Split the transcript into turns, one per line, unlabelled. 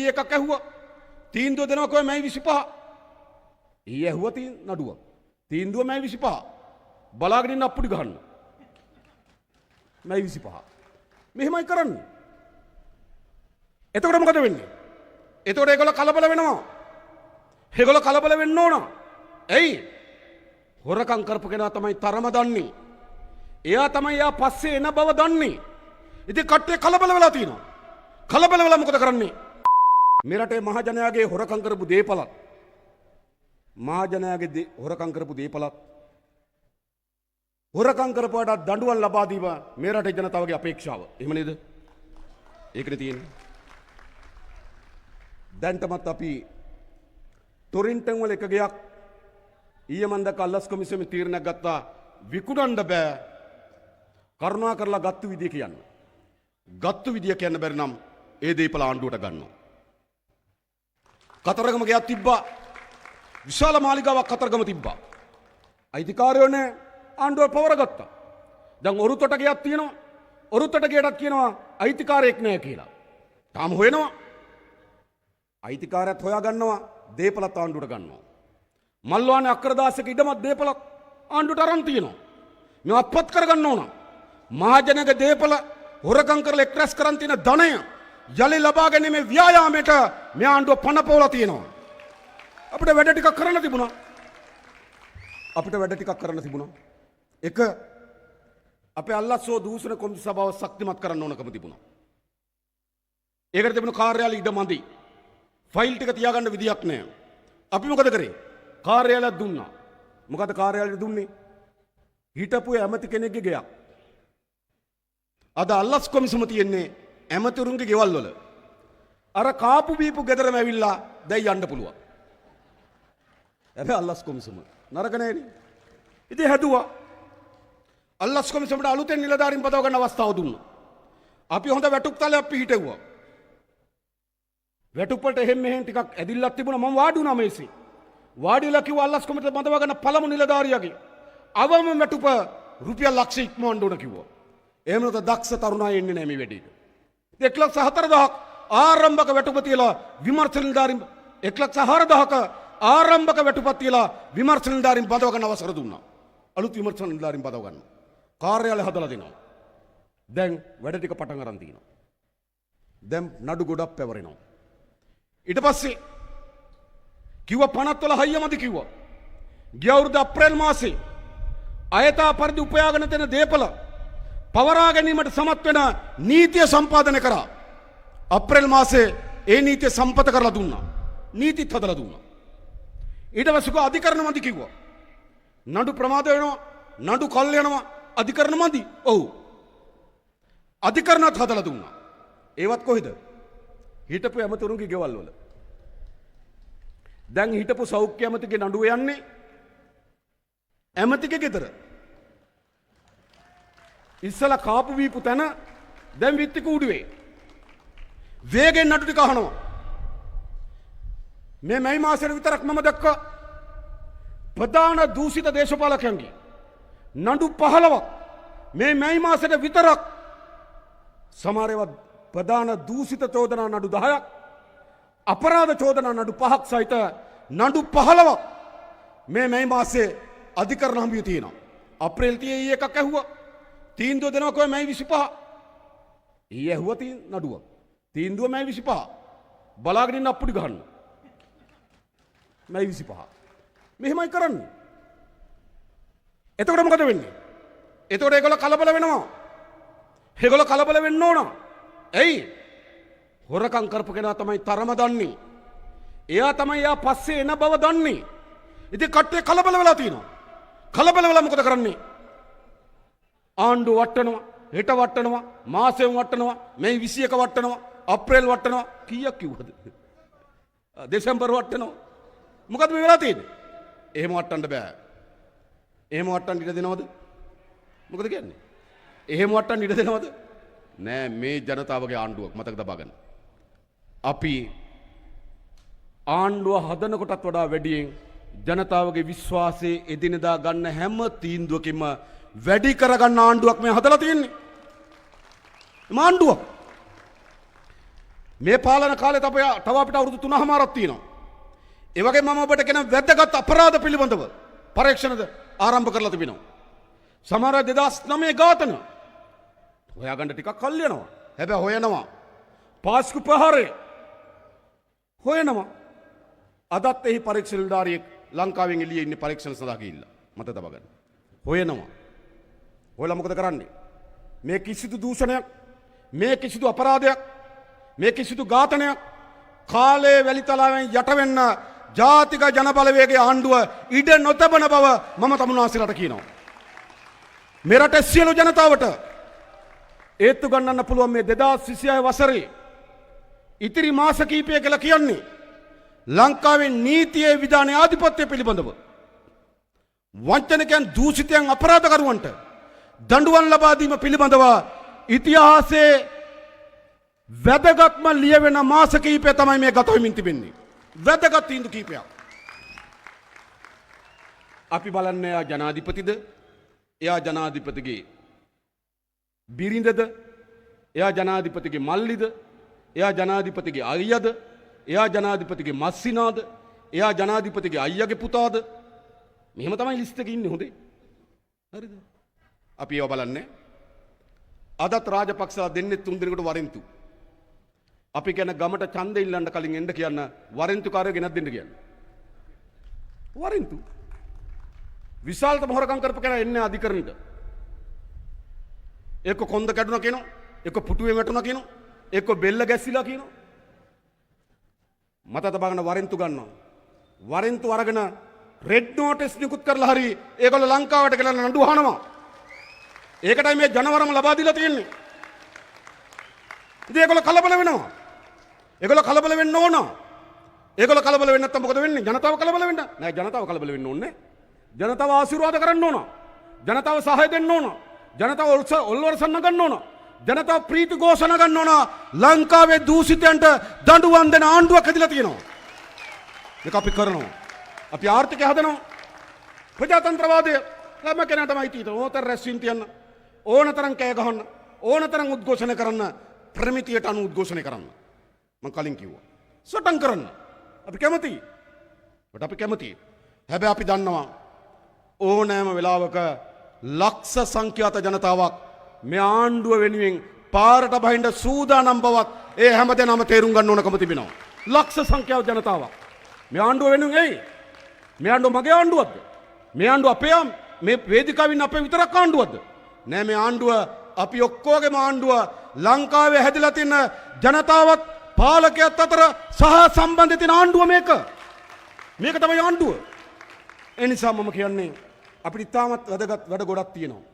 ඊයේ එකක් ඇහුවා. තීන්දුව දෙනවා කොහේ මැයි 25. ඊයේ ඇහුවා නඩුව. තීන්දුව මැයි 25. බලාගෙන ඉන්න අප්පුඩි ගහන්න. මැයි 25. මෙහෙමයි කරන්නේ. එතකොට මොකද වෙන්නේ? එතකොට ඒගොල්ලෝ කලබල වෙනවා. ඒගොල්ලෝ කලබල වෙන්න ඕන. ඇයි? හොරකම් කරපු කෙනා තමයි තරම දන්නේ. එයා තමයි යා පස්සේ එන බව දන්නේ. ඉතින් කට්ටිය කලබල වෙලා තියෙනවා. කලබල වෙලා මොකද කරන්නේ? මේ රටේ මහජනයාගේ හොරකම් කරපු දේපලත් මහජනයාගේ හොරකම් කරපු දේපලත් හොරකම් කරපුවාට දඬුවම් ලබා දීම මේ රටේ ජනතාවගේ අපේක්ෂාව. එහෙම නේද? ඒකනේ තියෙන්නේ. දැන්ටමත් අපි ටොරින්ටන් වල එක ගයක් ඊයේ මන් දැක්ක අල්ලස් කොමිසමේ තීරණයක් ගත්තා විකුණන්න බෑ. කරුණා කරලා ගත්තු විදිය කියන්න. ගත්තු විදිය කියන්න බැරි නම් ඒ දීපල ආණ්ඩුවට ගන්නවා. කතරගම ගයක් තිබ්බා. විශාල මාලිගාවක් කතරගම තිබ්බා. අයිතිකාරයෝ නේ ආණ්ඩුව පවර ගත්තා. දැන් ඔරුතොට ගයක් තියෙනවා. ඔරුතොට ගයටත් කියනවා අයිතිකාරයෙක් නෑ කියලා. තාම හොයනවා. අයිතිකාරයත් හොයා ගන්නවා. දේපලත් ආණ්ඩුවට ගන්නවා. මල්වානේ අක්‍රදාසක ඉඩමත් දේපලත් ආණ්ඩුවට අරන් තියෙනවා. මේ අත්පත් කරගන්න ඕන. මහජනගේ දේපල හොරකම් කරලා එක්රැස් කරන් තියෙන ධනය යලි ලබා ගැනීමේ ව්‍යායාමයට මේ ආණ්ඩුව පනපවලා තියෙනවා. අපිට වැඩ ටිකක් කරන්න තිබුණා. එක අපේ අල්ලස්සෝ දූෂණ කොමිසම සභාව ශක්තිමත් කරන්න ඕනකම තිබුණා. ඒකට තිබුණු කාර්යාලය ඉඩ මදි. ෆයිල් ටික තියාගන්න විදියක් නැහැ. අපි මොකද කරේ? කාර්යාලයක් දුන්නා. මොකද කාර්යාලයට දුන්නේ? හිටපු ඇමති කෙනෙක්ගේ ගයක්. අද අල්ලස් කොමිසම තියෙන්නේ ඇමතිවරුන්ගේ ගෙවල් වල. අර කාපු බීපු ගෙදරම ඇවිල්ලා දැන් යන්න පුළුවන්. හැබැයි අල්ලස් කොමිසම නරක නෑනේ. ඉතින් හැදුවා. අල්ලස් කොමිසමට අලුතෙන් නිලධාරීන් පදව ගන්න අවස්ථාව දුන්නා. අපි හොඳ වැටුප් තලයක් පිහිටෙව්වා. වැටුප් වලට එහෙම මෙහෙම ටිකක් ඇදිල්ලක් තිබුණා. මම වාඩි වුණා මේසේ. වාඩි වෙලා කිව්වා අල්ලස් කොමිසම බඳව ගන්න පළමු නිලධාරියාගේ අවම වැටුප රුපියල් ලක්ෂ ඉක්මවන්න ඕන කිව්වා. එහෙම නැත්නම් දක්ෂ තරුණයා එන්නේ නැහැ මේ වැඩේට. 1,04,000ක් ආරම්භක වැටුප තියලා විමර්ශන නිලධාරීන් 1,04,000ක ආරම්භක වැටුපක් තියලා විමර්ශන නිලධාරීන් බඳව ගන්න අවසර දුන්නා. අලුත් විමර්ශන නිලධාරීන් බඳව ගන්න. කාර්යාලය හදලා දෙනවා. දැන් වැඩ ටික පටන් අරන් තියෙනවා. දැන් නඩු ගොඩක් පැවරෙනවා. ඊට පස්සේ කිව්වා පනත් වල හයියමදි කිව්වා. ගිය අවුරුදු අප්‍රේල් මාසේ අයථා පරිදි උපයාගෙන තියෙන දේපල පවරා ගැනීමට සමත් වෙන නීතිය සම්පාදනය කරා. අප්‍රේල් මාසේ ඒ නීතිය සම්පත කරලා දුන්නා. නීතිත් හදලා දුන්නා. ඊට පස්සේ අධිකරණ මදි කිව්වා. නඩු ප්‍රමාද වෙනවා. නඩු කල් යනවා. අධිකරණ මදි. ඔව්. අධිකරණත් හදලා දුන්නා. ඒවත් කොහෙද? හිටපු ඇමතුරුන්ගේ ගෙවල් වල. දැන් හිටපු සෞඛ්‍ය ඇමතිගේ නඩුව යන්නේ ඇමතිගේ ගෙදර. ඉස්සලා කාපු වීපු තැන දැන් විත්ති කූඩුවේ. වේගෙන් නඩු ටික අහනවා. මේ මැයි මාසෙට විතරක් මම දැක්කා ප්‍රධාන දූෂිත දේශපාලකයන්ගේ නඩු 15ක් මේ මැයි මාසෙට විතරක්. සමහර ඒවා ප්‍රධාන දූෂිත චෝදනා නඩු 10ක් අපරාධ චෝදනා නඩු 5ක් සහිත නඩු 15ක් මේ මැයි මාසේ අධිකරණ හමුවේ තියෙනවා. අප්‍රේල් 30 එකක් ඇහුවා. තීන්දුව දෙනවා කොහේ මැයි 25. ඊයේ ඇහුවා නඩුව. තීන්දුව මැයි 25. බලාගෙන ඉන්න අප්පුඩි ගහන්න. මැයි 25. මෙහෙමයි කරන්නේ. එතකොට මොකද වෙන්නේ? එතකොට ඒගොල්ලෝ කලබල වෙනවා. ඒගොල්ලෝ කලබල වෙන්න ඕන. ඇයි? හොරකම් කරපු කෙනා තමයි තරම දන්නේ. එයා තමයි යා පස්සේ එන බව දන්නේ. ඉතින් කට්ටිය කලබල වෙලා තියෙනවා. කලබල වෙලා මොකද කරන්නේ? ආණ්ඩුව වට්ටනවා, හෙට වට්ටනවා, මාසෙම වට්ටනවා, මේ 21 වට්ටනවා, අප්‍රේල් වට්ටනවා. කීයක් කිව්වද? දෙසැම්බර් වට්ටනවා. මොකද මේ වෙලා තියෙන්නේ? එහෙම වට්ටන්න බෑ. එහෙම වට්ටන්න ඉඩ දෙනවද? මොකද කියන්නේ? එහෙම වට්ටන්න ඉඩ දෙනවද? නෑ, මේ ජනතාවගේ ආණ්ඩුවක් මතක තබා ගන්න. අපි ආණ්ඩුව හදනකොටත් වඩා වැඩියෙන් ජනතාවගේ විශ්වාසයේ එදිනෙදා ගන්න හැම තීන්දුවකින්ම වැඩි කරගන්න ආණ්ඩුවක් මේ හදලා තියෙන්නේ. ආණ්ඩුවක් මේ පාලන කාලේ තව අපිට අවුරුදු 3මාරක් තියෙනවා. ඒ වගේ මම ඔබට කියන වැදගත් අපරාධ පිළිබඳව පරීක්ෂණද ආරම්භ කරලා තිබෙනවා. සමහර 2009 ඝාතන හොයාගන්න ටිකක් කල් යනවා. හැබැයි හොයනවා. පාස්කු ප්‍රහාරය හොයනවා. අදත් එහි පරීක්ෂණ නිලධාරියෙක් ලංකාවෙන් එළියේ ඉන්නේ පරීක්ෂණ සඳහා ගිහිල්ලා. මත තබා ගන්න. හොයනවා. හොයලා මොකද කරන්නේ? මේ කිසිදු දූෂණයක්, මේ කිසිදු අපරාධයක්, මේ කිසිදු ඝාතනයක් කාලේ වැලිතලාවෙන් යට වෙන්න ජාතික ජනබලවේගයේ ආණ්ඩුව ඉඩ නොතබන බව මම තමුන්නාන්සේලාට කියනවා. මේ රටේ සියලු ජනතාවට ඒත්තු ගන්නන්න පුළුවන් මේ 2026 වසරේ ඉතිරි මාස කිහිපය කියලා කියන්නේ ලංකාවේ නීතියේ විධානයේ ආධිපත්‍ය පිළිබඳව වංචනිකයන් දූෂිතයන් අපරාධකරුවන්ට දඬුවම් ලබා දීම පිළිබඳව ඉතිහාසයේ වැදගත්ම ලියවෙන මාස කිහිපය තමයි මේ ගත වෙමින් තිබෙන්නේ. වැදගත් තීන්දුව කිහිපයක්. අපි බලන්නේ එයා ජනාධිපතිද? එයා ජනාධිපතිගේ බිරිඳද? එයා ජනාධිපතිගේ මල්ලිද? එයා ජනාධිපතිගේ අයියාද? එයා ජනාධිපතිගේ මස්සිනාද? එයා ජනාධිපතිගේ අයියාගේ පුතාද? මෙහෙම තමයි ලිස්ට් එකේ ඉන්නේ හොඳේ. හරිද? අපි ඒව බලන්නේ. අදත් රාජපක්ෂලා දෙන්නේ 3 දිනකට වරෙන්තු. අපි කියන ගමට ඡන්දෙ ඉල්ලන්න කලින් එන්න කියන්න වරෙන්තු කාර්යය ගෙනත් දෙන්න කියන්න. වරෙන්තු. විශාලතම හොරකම් කරපු කෙනා එන්නේ අධිකරණයට. එක්ක කොන්ද කැඩුනා කියනවා, එක්ක පුටුවේ වැටුණා කියනවා, එක්ක බෙල්ල ගැස්සිලා කියනවා. මත තබාගෙන වරෙන්තු ගන්නවා. වරෙන්තු අරගෙන රෙඩ් නෝටිස් නිකුත් කරලා හරි ඒගොල්ලෝ ලංකාවට ගෙනල්ලා නඩු අහනවා. ඒකටයි මේ ජනවරම ලබා දීලා තියෙන්නේ. ඉතින් ඒගොල්ලෝ කලබල වෙනවා. ඒගොල්ලෝ කලබල වෙන්න ඕන. ඒගොල්ලෝ කලබල වෙන්නේ නැත්නම් මොකද වෙන්නේ? ජනතාව කලබල වෙන්න. නෑ ජනතාව කලබල වෙන්න ඕනේ. ජනතාව ආශිර්වාද කරන්න ඕන. ජනතාව සහාය දෙන්න ඕන. ජනතාව ඔල්වරසන්න ගන්න ඕන. ජනතාව ප්‍රීති ഘോഷණ ගන්න ඕන. ලංකාවේ දූෂිතයන්ට දඬුවම් දෙන ආණ්ඩුවක් හැදිලා තියෙනවා. මේක අපි කරනවා. අපි ආර්ථිකය හදනවා. ප්‍රජාතන්ත්‍රවාදය හැම කෙනාටම අයිති තියෙනවා. ඕතර රැස්වීම් තියන්න. ඕනතරම් කෑ ගහන්න. ඕනතරම් උද්ඝෝෂණය කරන්න. ප්‍රමිතියට අනුව උද්ඝෝෂණය කරන්න. මම කලින් කිව්වා. සටන් කරන්න. අපි කැමතියි. අපි කැමතියි. හැබැයි අපි දන්නවා ඕනෑම වෙලාවක ලක්ෂ සංඛ්‍යාත ජනතාවක් මේ ආණ්ඩුව වෙනුවෙන් පාරට බහින්න සූදානම් බවක් ඒ හැමදේනම තේරුම් ගන්න ඕනකම තිබෙනවා. ලක්ෂ සංඛ්‍යාත ජනතාවක් මේ ආණ්ඩුව වෙනුවෙන් එයි. මේ ආණ්ඩුව මගේ ආණ්ඩුවක්ද? මේ ආණ්ඩුව අපේ මේ වේදිකාවෙන් අපේ විතරක් ආණ්ඩුවක්ද? නෑ මේ ආණ්ඩුව අපි ඔක්කොගේම ආණ්ඩුව. ලංකාවේ හැදිලා තියෙන ජනතාවත් පාලකයත් අතර සහ සම්බන්ධ තියෙන ආණ්ඩුව මේක. මේක තමයි ආණ්ඩුව. ඒ නිසා මම කියන්නේ අපිට ඉතාමත් වැදගත් වැඩ ගොඩක් තියෙනවා.